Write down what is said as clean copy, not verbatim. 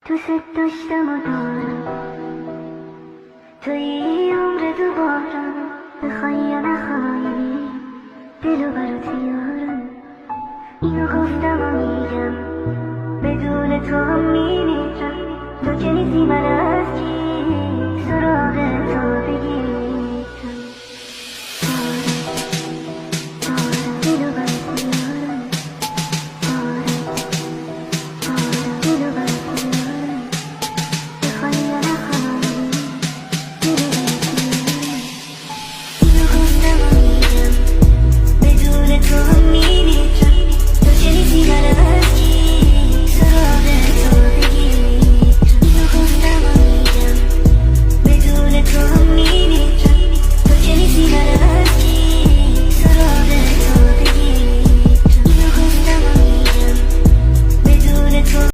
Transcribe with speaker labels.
Speaker 1: دوست داشتم و دارم توی عمر دوبارم، بخوای یا نخوای دلو برات بیارم. اینو گفتم و میگم بدون تو هم میمیرم، تو که نیستی من